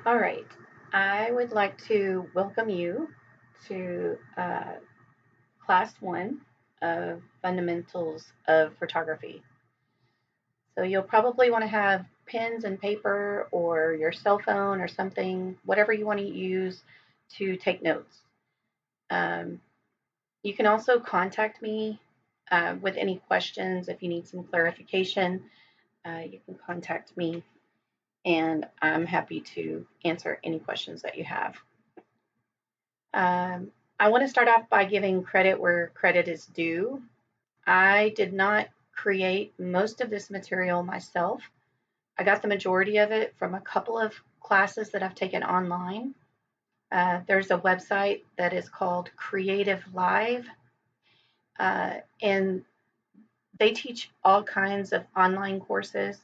All right. I would like to welcome you to class one of fundamentals of photography. So you'll probably want to have pens and paper or your cell phone or something, whatever you want to use to take notes. Um, you can also contact me with any questions if you need some clarification. You can contact me and I'm happy to answer any questions that you have. Um, I want to start off by giving credit where credit is due. I did not create most of this material myself. I got the majority of it from a couple of classes that I've taken online. There's a website that is called Creative Live, and they teach all kinds of online courses,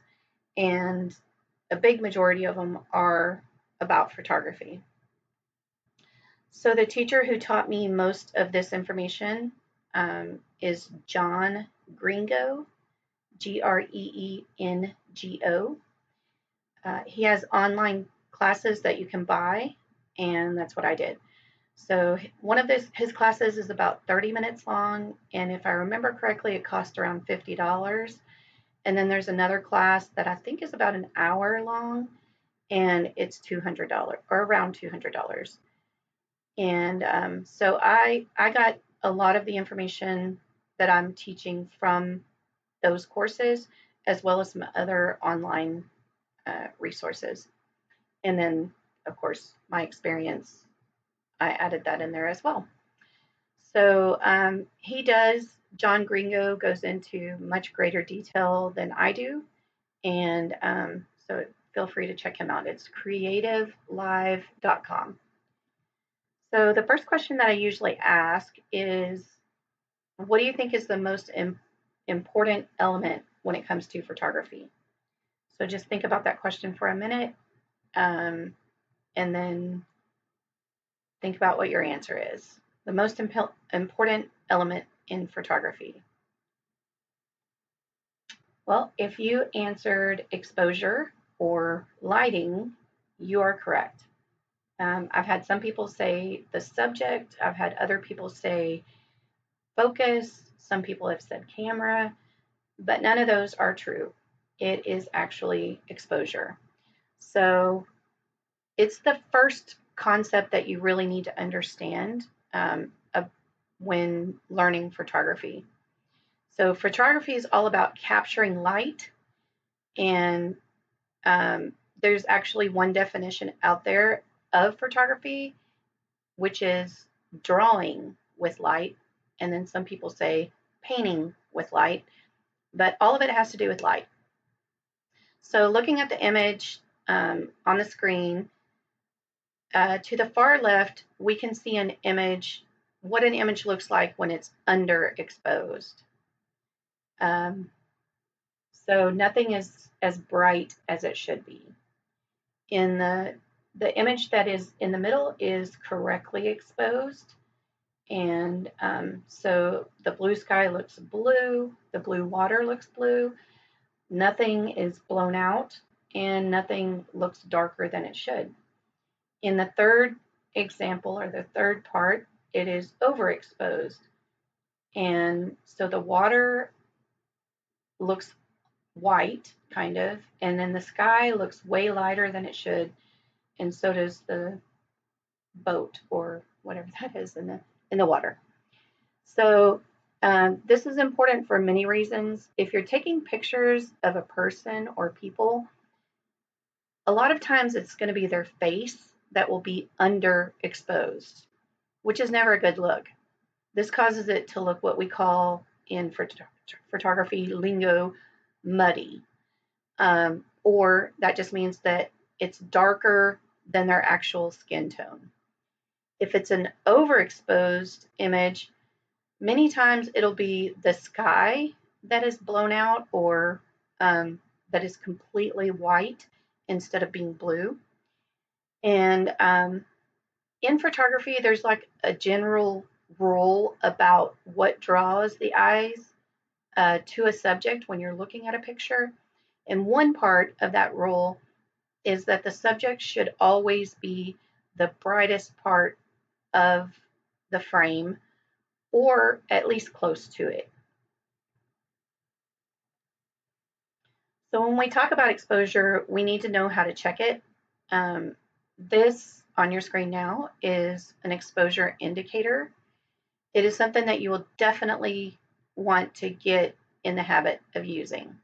and a big majority of them are about photography. So the teacher who taught me most of this information is John Gringo, Greengo. He has online classes that you can buy, and that's what I did. So one of his classes is about 30 minutes long, and if I remember correctly, it cost around $50. And then there's another class that I think is about an hour long, and it's $200 or around $200. And so I got a lot of the information that I'm teaching from those courses, as well as some other online resources. And then, of course, my experience, I added that in there as well. So John Gringo goes into much greater detail than I do. And so feel free to check him out. It's creativelive.com. So the first question that I usually ask is, what do you think is the most important element when it comes to photography? So just think about that question for a minute, um, and then think about what your answer is. The most important element in photography. Well, if you answered exposure or lighting, you are correct. I've had some people say the subject, I've had other people say focus, some people have said camera, but none of those are true. It is actually exposure. So it's the first concept that you really need to understand when learning photography. So photography is all about capturing light, and there's actually one definition out there of photography, which is drawing with light, and then some people say painting with light, but all of it has to do with light. So looking at the image on the screen, to the far left, we can see what an image looks like when it's underexposed. Um, so nothing is as bright as it should be. In the image that is in the middle is correctly exposed, and so the blue sky looks blue, the blue water looks blue, nothing is blown out, and nothing looks darker than it should. In the third example, or the third part, it is overexposed. And so the water looks white, kind of, and then the sky looks way lighter than it should, and so does the boat or whatever that is in the water. So this is important for many reasons. If you're taking pictures of a person or people, a lot of times it's going to be their face that will be underexposed, which is never a good look. This causes it to look what we call in photography lingo muddy, or that just means that it's darker than their actual skin tone. If it's an overexposed image, many times it'll be the sky that is blown out, or that is completely white instead of being blue. And in photography, there's like a general rule about what draws the eyes to a subject when you're looking at a picture. And one part of that rule is that the subject should always be the brightest part of the frame or at least close to it. So when we talk about exposure, we need to know how to check it. This on your screen now is an exposure indicator. It is something that you will definitely want to get in the habit of using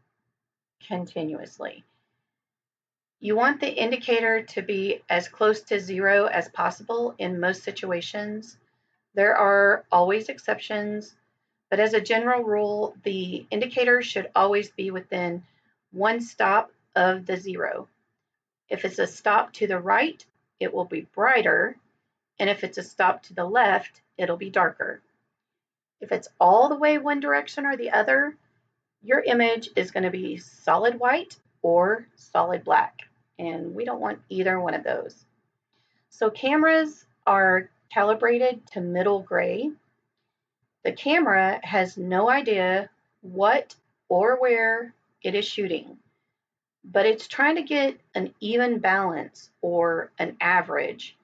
continuously. You want the indicator to be as close to 0 as possible in most situations. There are always exceptions, but as a general rule, the indicator should always be within one stop of the 0. If it's a stop to the right, it will be brighter, and if it's a stop to the left, it'll be darker. If it's all the way one direction or the other, your image is going to be solid white or solid black, and we don't want either one of those. So cameras are calibrated to middle gray. The camera has no idea what or where it is shooting, but it's trying to get an even balance or an average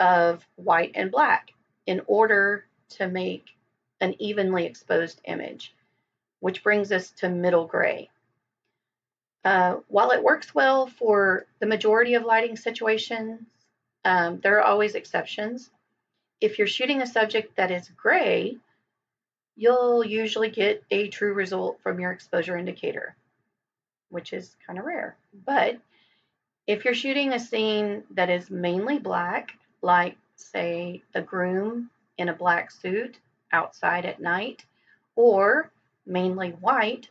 of white and black in order to make an evenly exposed image, which brings us to middle gray. While it works well for the majority of lighting situations, there are always exceptions. If you're shooting a subject that is gray, you'll usually get a true result from your exposure indicator, which is kind of rare. But if you're shooting a scene that is mainly black, like, say, a groom in a black suit outside at night, or mainly white,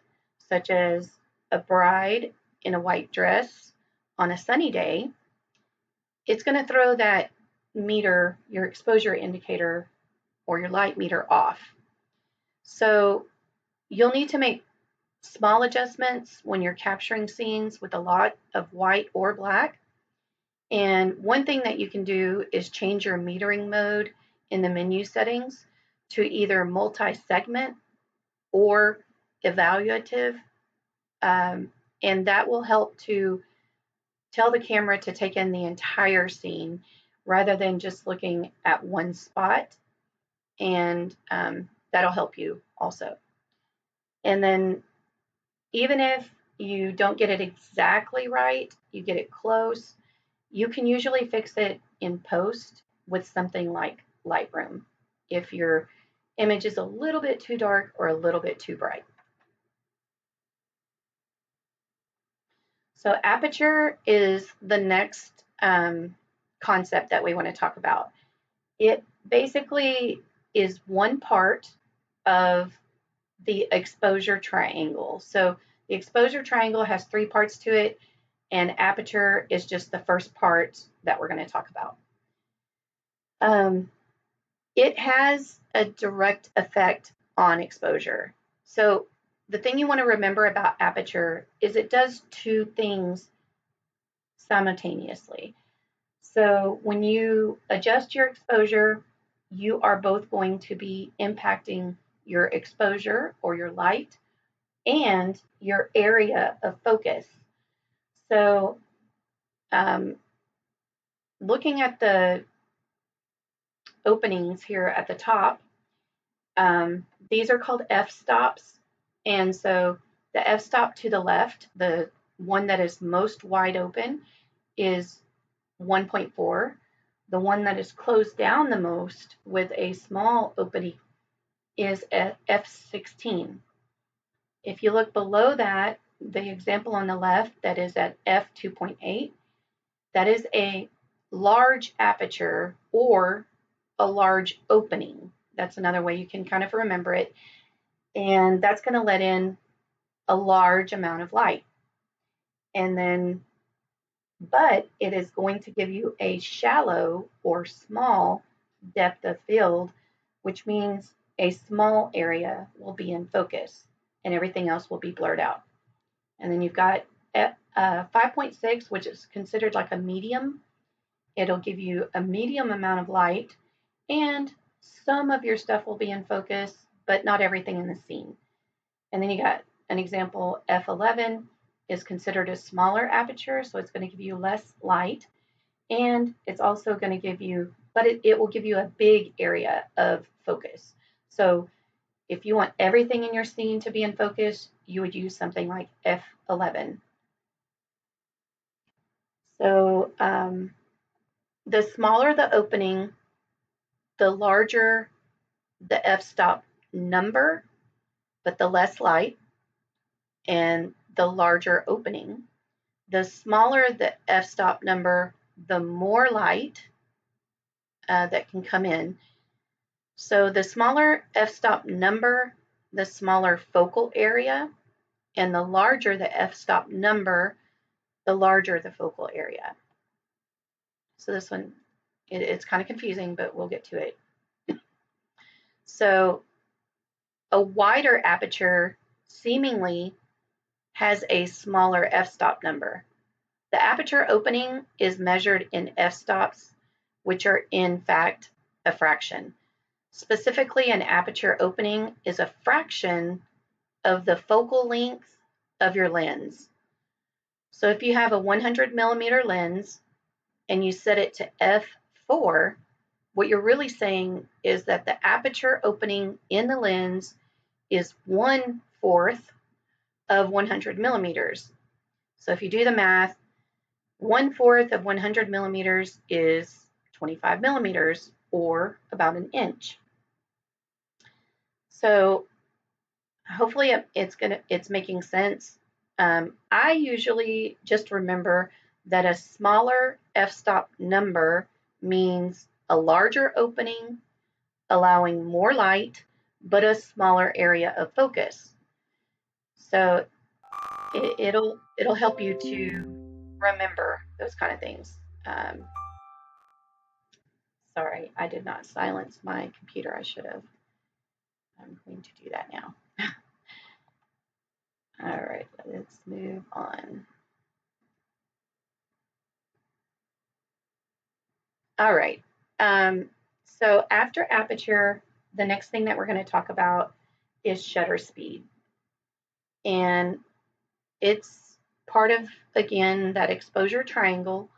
such as a bride in a white dress on a sunny day, it's going to throw that meter, your exposure indicator, or your light meter off. So you'll need to make small adjustments when you're capturing scenes with a lot of white or black. And one thing that you can do is change your metering mode in the menu settings to either multi-segment or evaluative. And that will help to tell the camera to take in the entire scene rather than just looking at one spot. And that'll help you also. And then even if you don't get it exactly right, you get it close, you can usually fix it in post with something like Lightroom if your image is a little bit too dark or a little bit too bright. So aperture is the next concept that we want to talk about. It basically is one part of the exposure triangle. So the exposure triangle has 3 parts to it, and aperture is just the first part that we're going to talk about. It has a direct effect on exposure. So the thing you want to remember about aperture is it does 2 things simultaneously. So when you adjust your exposure, you are both going to be impacting your exposure or your light and your area of focus. So looking at the openings here at the top, these are called f-stops. And so the f-stop to the left, the one that is most wide open, is 1.4. The one that is closed down the most with a small opening is at f16. If you look below that, the example on the left that is at f2.8, that is a large aperture or a large opening. That's another way you can kind of remember it. And that's going to let in a large amount of light. And then, but it is going to give you a shallow or small depth of field, which means a small area will be in focus and everything else will be blurred out. And then you've got 5.6, which is considered like a medium. It'll give you a medium amount of light, and some of your stuff will be in focus, but not everything in the scene. And then you got an example, F11, is considered a smaller aperture, so it's going to give you less light, and it's also going to give you, but it will give you a big area of focus. So if you want everything in your scene to be in focus, you would use something like f11. So the smaller the opening, the larger the f-stop number, but the less light, and the larger opening. The smaller the f-stop number, the more light that can come in. So the smaller f-stop number, the smaller focal area, and the larger the f-stop number, the larger the focal area. So this one, it's kind of confusing, but we'll get to it. So a wider aperture seemingly has a smaller f-stop number. The aperture opening is measured in f-stops, which are in fact a fraction. Specifically, an aperture opening is a fraction of the focal length of your lens. So if you have a 100 millimeter lens and you set it to f4, what you're really saying is that the aperture opening in the lens is 1/4 of 100 millimeters. So if you do the math, 1/4 of 100 millimeters is 25 millimeters, or about an inch. So hopefully it's making sense. I usually just remember that a smaller f-stop number means a larger opening, allowing more light, but a smaller area of focus. So it'll help you to remember those kind of things. Sorry, I did not silence my computer. I should have. I'm going to do that now. All right, let's move on. All right. So after aperture, the next thing that we're going to talk about is shutter speed. And it's part of, again, that exposure triangle.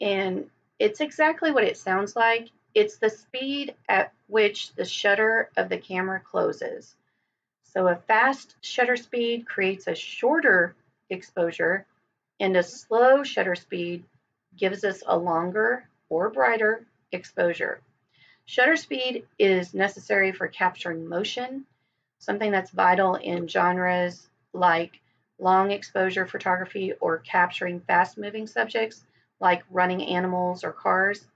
And it's exactly what it sounds like. It's the speed at which the shutter of the camera closes. So a fast shutter speed creates a shorter exposure, and a slow shutter speed gives us a longer or brighter exposure. Shutter speed is necessary for capturing motion, something that's vital in genres like long exposure photography or capturing fast moving subjects like running animals or cars.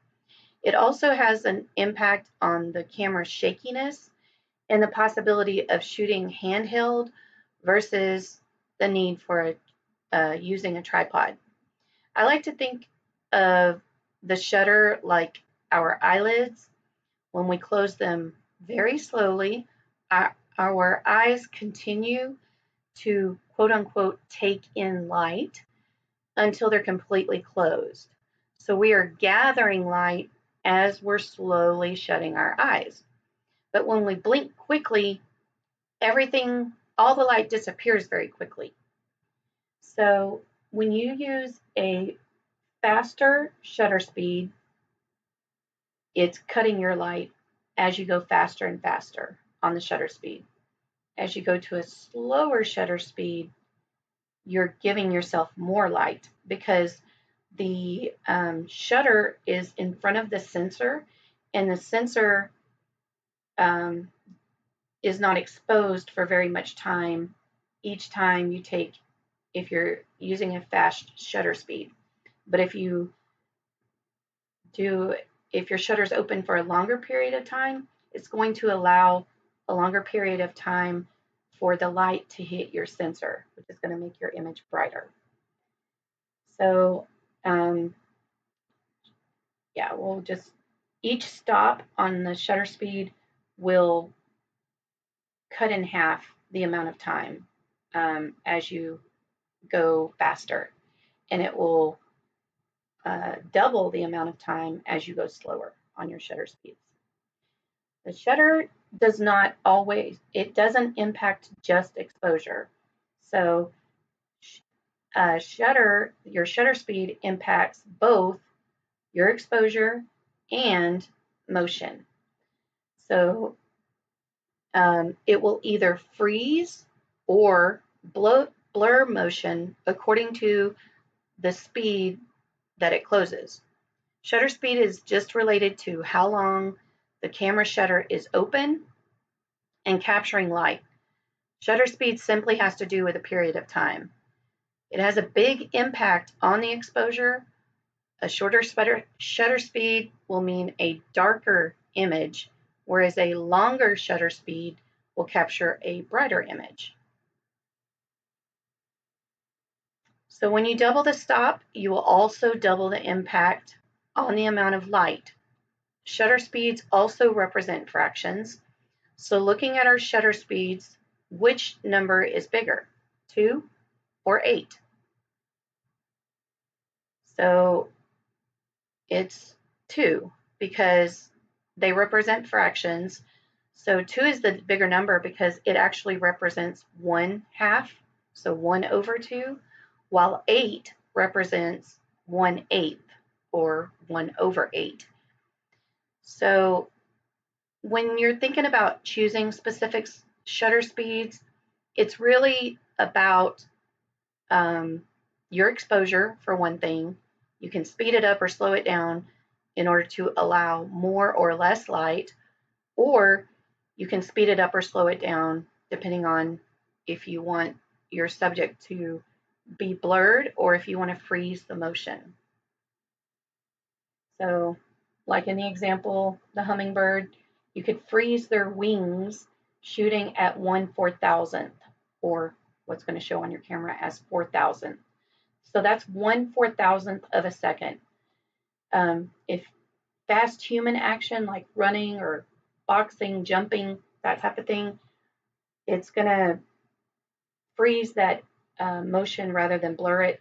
It also has an impact on the camera's shakiness and the possibility of shooting handheld versus the need for using a tripod. I like to think of the shutter like our eyelids. When we close them very slowly, our eyes continue to quote unquote take in light until they're completely closed. So we are gathering light as we're slowly shutting our eyes. But when we blink quickly, everything, all the light disappears very quickly. So when you use a faster shutter speed, it's cutting your light as you go faster and faster on the shutter speed. As you go to a slower shutter speed, you're giving yourself more light because the shutter is in front of the sensor, and the sensor is not exposed for very much time each time you take, if you're using a fast shutter speed. But if your shutter's open for a longer period of time, it's going to allow a longer period of time for the light to hit your sensor, which is going to make your image brighter. So yeah, we'll just, each stop on the shutter speed will cut in half the amount of time as you go faster, and it will double the amount of time as you go slower on your shutter speeds. The shutter does not always, it doesn't impact just exposure. So your shutter speed impacts both your exposure and motion. So it will either freeze or blur motion according to the speed that it closes. Shutter speed is just related to how long the camera shutter is open and capturing light. Shutter speed simply has to do with a period of time. It has a big impact on the exposure. A shorter shutter speed will mean a darker image, whereas a longer shutter speed will capture a brighter image. So when you double the stop, you will also double the impact on the amount of light. Shutter speeds also represent fractions. So looking at our shutter speeds, which number is bigger, 2 or 8? So it's 2 because they represent fractions. So 2 is the bigger number because it actually represents 1/2, so 1/2, while 8 represents 1/8 or 1/8. So when you're thinking about choosing specific shutter speeds, it's really about your exposure for one thing. You can speed it up or slow it down in order to allow more or less light, or you can speed it up or slow it down depending on if you want your subject to be blurred or if you want to freeze the motion. So, like in the example, the hummingbird, you could freeze their wings shooting at 1/4000th, or what's going to show on your camera as 4000. So that's 1/4000th of a second. If fast human action like running or boxing, jumping, that type of thing, it's going to freeze that motion rather than blur it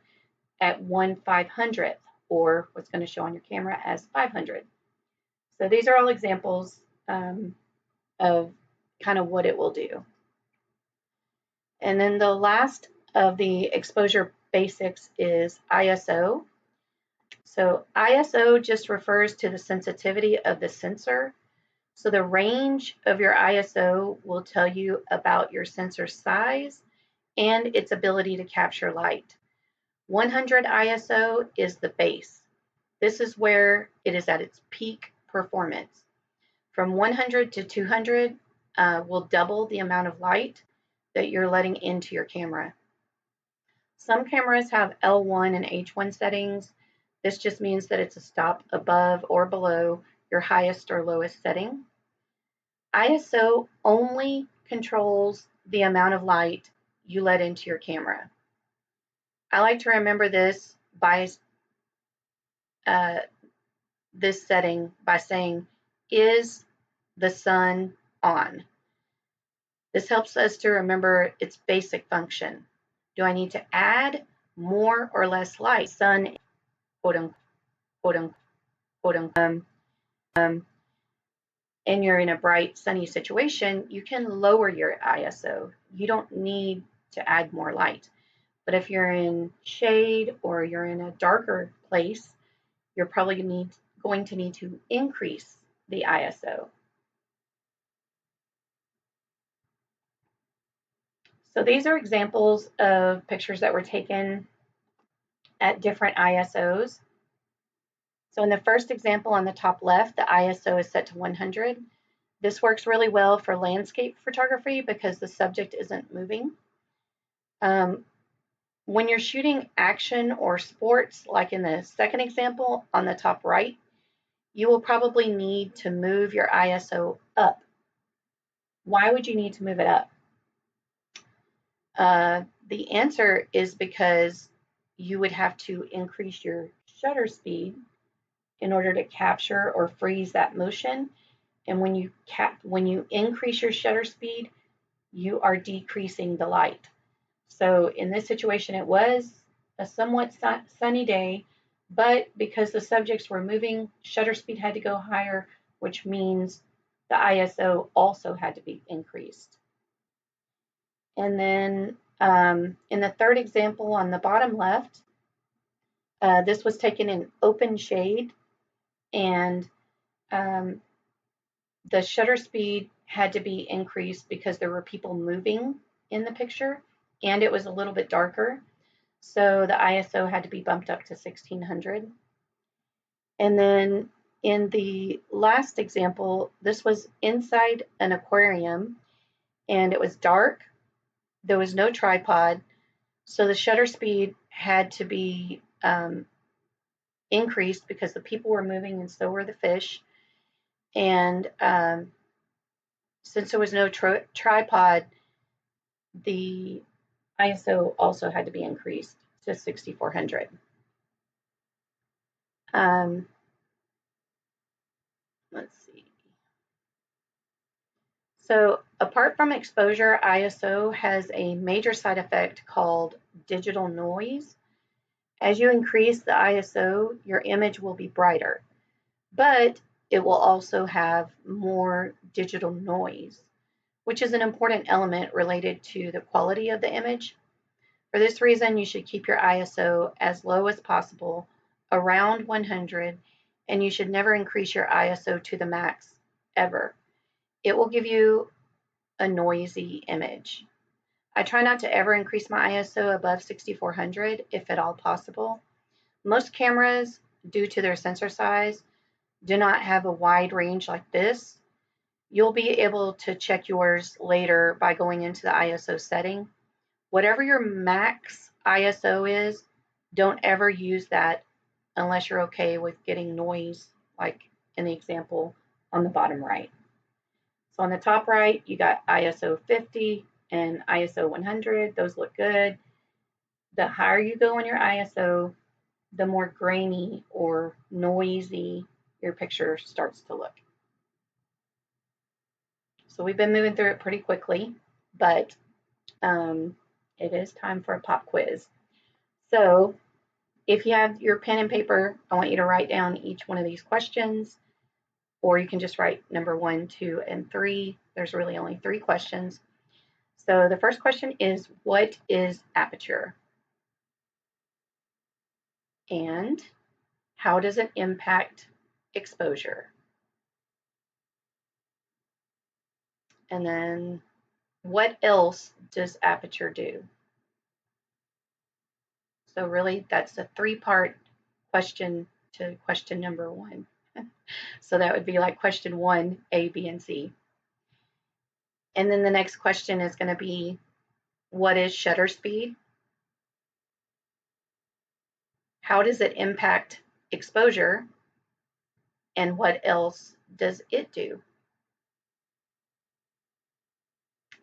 at 1/500th, or what's going to show on your camera as 500. So these are all examples of kind of what it will do. And then the last of the exposure basics is ISO. So ISO just refers to the sensitivity of the sensor. So the range of your ISO will tell you about your sensor size and its ability to capture light. 100 ISO is the base. This is where it is at its peak performance. From 100 to 200 will double the amount of light that you're letting into your camera. Some cameras have L1 and H1 settings. This just means that it's a stop above or below your highest or lowest setting. ISO only controls the amount of light you let into your camera. I like to remember this by this setting by saying, is the sun on? This helps us to remember its basic function. Do I need to add more or less light? Sun, quote unquote, quote unquote, quote unquote, and you're in a bright, sunny situation, you can lower your ISO. You don't need to add more light. But if you're in shade or you're in a darker place, you're probably going to need to increase the ISO. So these are examples of pictures that were taken at different ISOs. So in the first example on the top left, the ISO is set to 100. This works really well for landscape photography because the subject isn't moving. When you're shooting action or sports, like in the second example on the top right, you will probably need to move your ISO up. Why would you need to move it up? The answer is because you would have to increase your shutter speed in order to capture or freeze that motion. And when you increase your shutter speed, you are decreasing the light. So in this situation, it was a somewhat sunny day, but because the subjects were moving, shutter speed had to go higher, which means the ISO also had to be increased. And then In the third example on the bottom left, this was taken in open shade, and um, the shutter speed had to be increased because there were people moving in the picture, and it was a little bit darker. So the ISO had to be bumped up to 1600. And then in the last example, this was inside an aquarium, and it was dark. There was no tripod, so the shutter speed had to be increased because the people were moving and so were the fish. And since there was no tripod, the ISO also had to be increased to 6400. Um, let's see. So apart from exposure, ISO has a major side effect called digital noise. As you increase the ISO, your image will be brighter, but it will also have more digital noise, which is an important element related to the quality of the image. For this reason, you should keep your ISO as low as possible, around 100, and you should never increase your ISO to the max ever. It will give you a noisy image. I try not to ever increase my ISO above 6400 if at all possible. Most cameras, due to their sensor size, do not have a wide range like this. You'll be able to check yours later by going into the ISO setting. Whatever your max ISO is, don't ever use that unless you're okay with getting noise, like in the example on the bottom right. So on the top right, you got ISO 50 and ISO 100. Those look good. The higher you go on your ISO, the more grainy or noisy your picture starts to look. So we've been moving through it pretty quickly, but it is time for a pop quiz. So if you have your pen and paper, I want you to write down each one of these questions, or you can just write number 1, 2, and 3. There's really only 3 questions. So the first question is, what is aperture? And how does it impact exposure? And then what else does aperture do? So really that's a 3-part question to question number 1. So that would be like question 1, A, B, and C. And then the next question is going to be, what is shutter speed? How does it impact exposure? And what else does it do?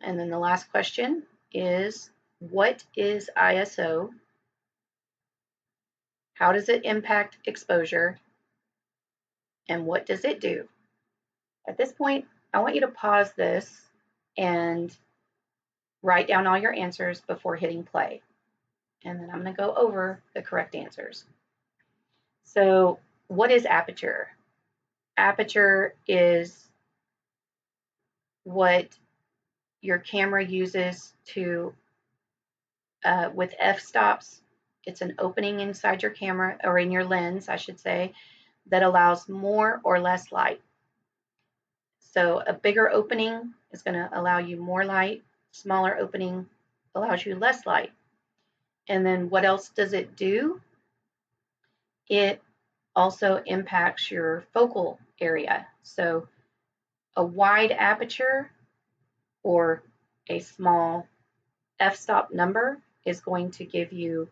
And then the last question is, what is ISO? How does it impact exposure? And what does it do? At this point, I want you to pause this and write down all your answers before hitting play. And then I'm going to go over the correct answers. So, what is aperture? Aperture is what your camera uses to, with f-stops, it's an opening inside your camera, or in your lens, I should say, that allows more or less light. So a bigger opening is going to allow you more light, smaller opening allows you less light. And then what else does it do? It also impacts your focal area. So a wide aperture or a small f-stop number is going to give you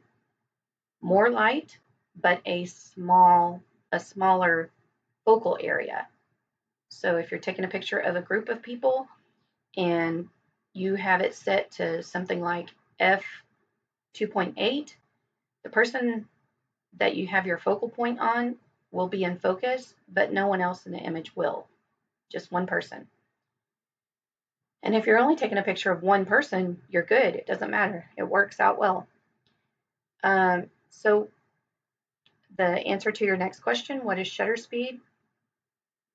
more light, but a smaller focal area. So if you're taking a picture of a group of people and you have it set to something like f 2.8, the person that you have your focal point on will be in focus, but no one else in the image will, just one person. And if you're only taking a picture of one person, you're good. It doesn't matter. It works out well. So the answer to your next question, what is shutter speed?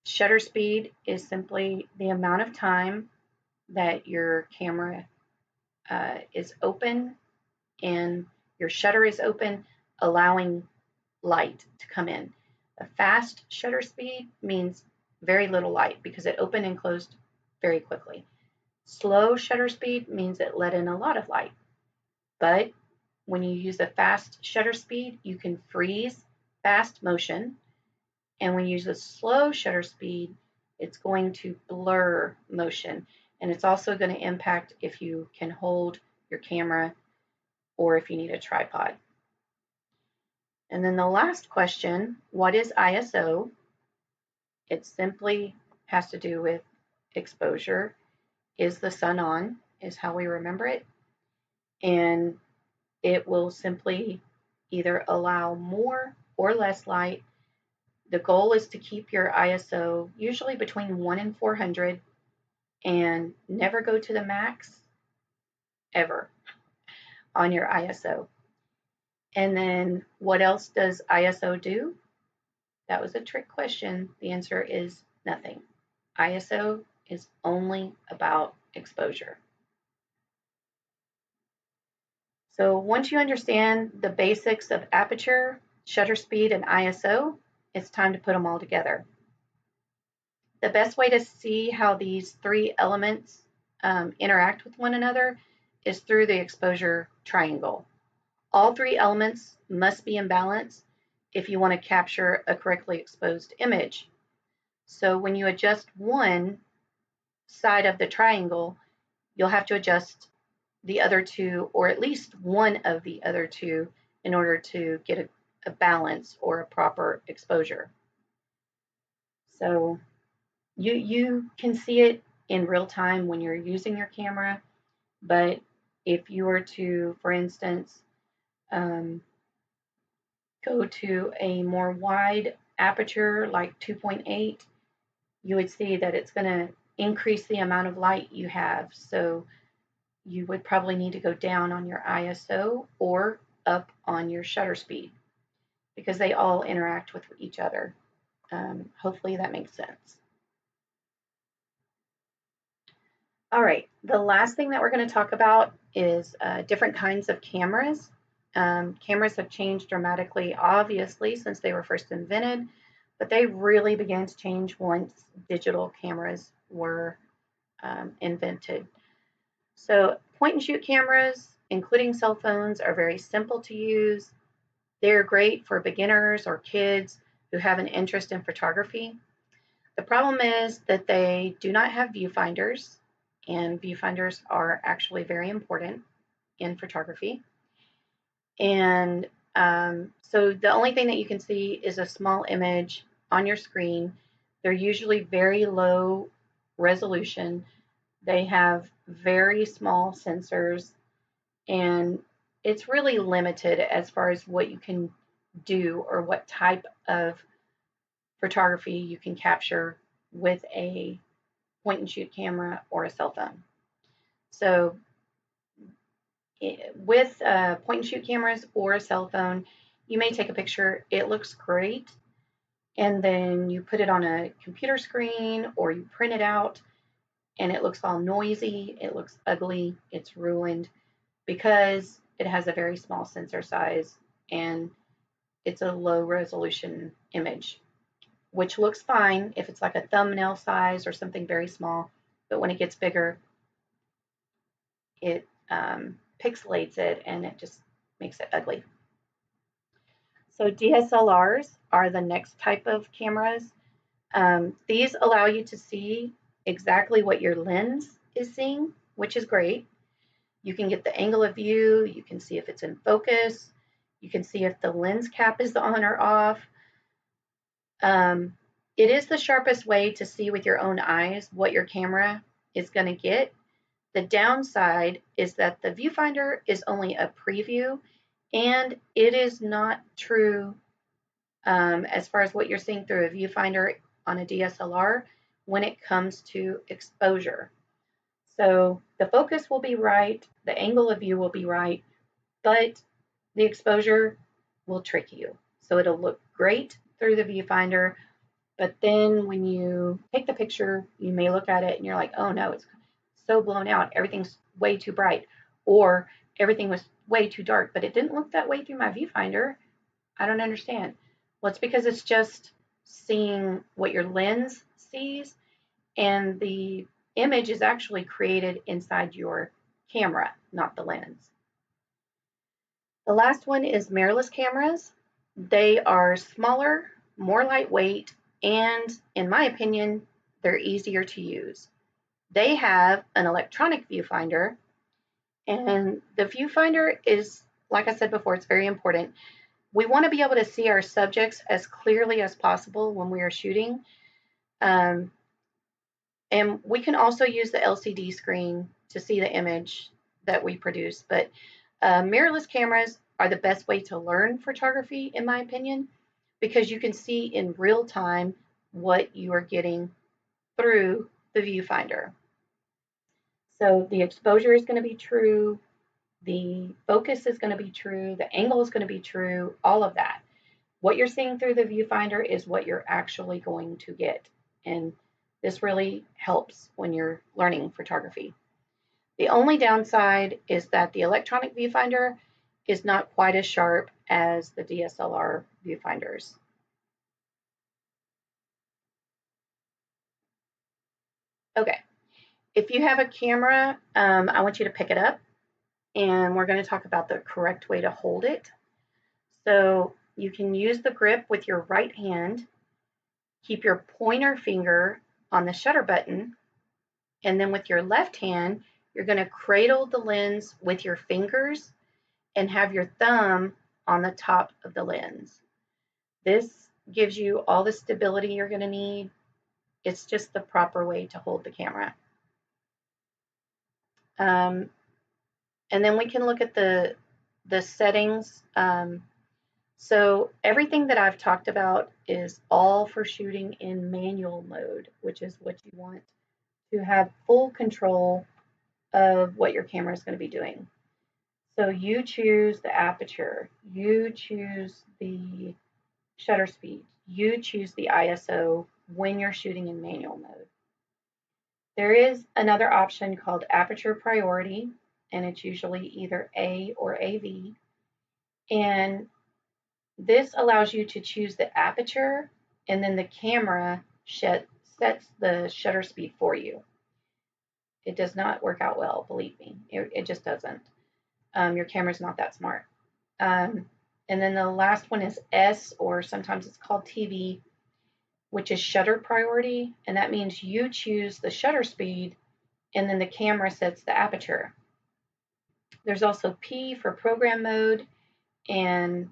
Shutter speed is simply the amount of time that your camera is open and your shutter is open, allowing light to come in. A fast shutter speed means very little light because it opened and closed very quickly. Slow shutter speed means it let in a lot of light. But when you use a fast shutter speed, you can freeze fast motion. And when you use a slow shutter speed, it's going to blur motion. And it's also going to impact if you can hold your camera or if you need a tripod. And then the last question, what is ISO? It simply has to do with exposure. Is the sun on? Is how we remember it. And it will simply either allow more or less light. The goal is to keep your ISO usually between 1 and 400 and never go to the max ever on your ISO. And then what else does ISO do? That was a trick question. The answer is nothing. ISO is only about exposure. So once you understand the basics of aperture, shutter speed, and ISO, it's time to put them all together. The best way to see how these three elements interact with one another is through the exposure triangle. All three elements must be in balance if you want to capture a correctly exposed image. So when you adjust one side of the triangle, you'll have to adjust the other two, or at least one of the other two, in order to get a balance or a proper exposure. So you can see it in real time when you're using your camera, but if you were to, for instance, go to a more wide aperture like 2.8, you would see that it's going to increase the amount of light you have. So you would probably need to go down on your ISO or up on your shutter speed because they all interact with each other. Hopefully that makes sense. All right, the last thing that we're going to talk about is different kinds of cameras. Cameras have changed dramatically, obviously, since they were first invented, but they really began to change once digital cameras were invented. So point and shoot cameras, including cell phones, are very simple to use. They're great for beginners or kids who have an interest in photography. The problem is that they do not have viewfinders, and viewfinders are actually very important in photography. And so the only thing that you can see is a small image on your screen. They're usually very low resolution. They have very small sensors, and it's really limited as far as what you can do or what type of photography you can capture with a point and shoot camera or a cell phone. So with point and shoot cameras or a cell phone, you may take a picture, it looks great, and then you put it on a computer screen or you print it out and it looks all noisy, it looks ugly, it's ruined because it has a very small sensor size and it's a low resolution image, which looks fine if it's like a thumbnail size or something very small, but when it gets bigger, it pixelates it and it just makes it ugly. So DSLRs are the next type of cameras. These allow you to see exactly what your lens is seeing, which is great. You can get the angle of view, you can see if it's in focus, you can see if the lens cap is on or off. It is the sharpest way to see with your own eyes what your camera is going to get. The downside is that the viewfinder is only a preview and it is not true as far as what you're seeing through a viewfinder on a DSLR when it comes to exposure. So the focus will be right, the angle of view will be right, but the exposure will trick you. So it'll look great through the viewfinder, but then when you take the picture, you may look at it and you're like, oh no, it's so blown out, everything's way too bright. or everything was way too dark, but it didn't look that way through my viewfinder. I don't understand. Well, it's because it's just seeing what your lens sees, and the image is actually created inside your camera, not the lens. The last one is mirrorless cameras. They are smaller, more lightweight, and in my opinion, they're easier to use. They have an electronic viewfinder, and the viewfinder is, like I said before, it's very important. We want to be able to see our subjects as clearly as possible when we are shooting. Um, and we can also use the LCD screen to see the image that we produce, but mirrorless cameras are the best way to learn photography, in my opinion, because you can see in real time what you are getting through the viewfinder. So the exposure is going to be true, the focus is going to be true, the angle is going to be true, all of that. What you're seeing through the viewfinder is what you're actually going to get. And this really helps when you're learning photography. The only downside is that the electronic viewfinder is not quite as sharp as the DSLR viewfinders. Okay, if you have a camera, I want you to pick it up, and we're going to talk about the correct way to hold it. So you can use the grip with your right hand, keep your pointer finger on the shutter button, and then with your left hand, you're going to cradle the lens with your fingers and have your thumb on the top of the lens. This gives you all the stability you're going to need. It's just the proper way to hold the camera. And then we can look at the settings. So everything that I've talked about is all for shooting in manual mode, which is what you want to have full control of what your camera is going to be doing. So you choose the aperture, you choose the shutter speed, you choose the ISO when you're shooting in manual mode. There is another option called aperture priority, and it's usually either A or AV. And this allows you to choose the aperture, and then the camera sets the shutter speed for you. It does not work out well, believe me. It just doesn't. Your camera's not that smart. And then the last one is S, or sometimes it's called TV, which is shutter priority. And that means you choose the shutter speed, and then the camera sets the aperture. There's also P for program mode, and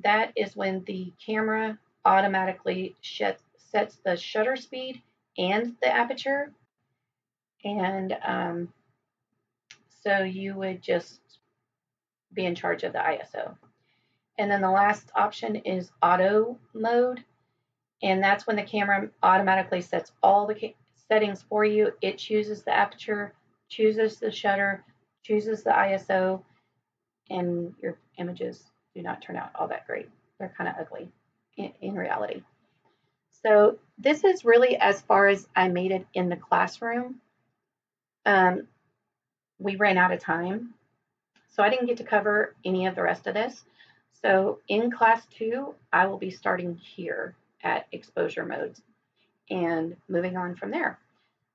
that is when the camera automatically sets the shutter speed and the aperture. And so you would just be in charge of the ISO. And then the last option is auto mode, and that's when the camera automatically sets all the settings for you. It chooses the aperture, chooses the shutter, chooses the ISO, and your images do not turn out all that great. They're kind of ugly in reality. So this is really as far as I made it in the classroom. We ran out of time, so I didn't get to cover any of the rest of this. So in class 2, I will be starting here at exposure modes and moving on from there.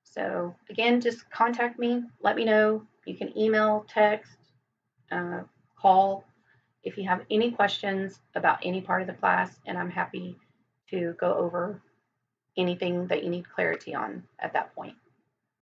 So again, just contact me, let me know. You can email, text, call if you have any questions about any part of the class, and I'm happy to go over anything that you need clarity on at that point.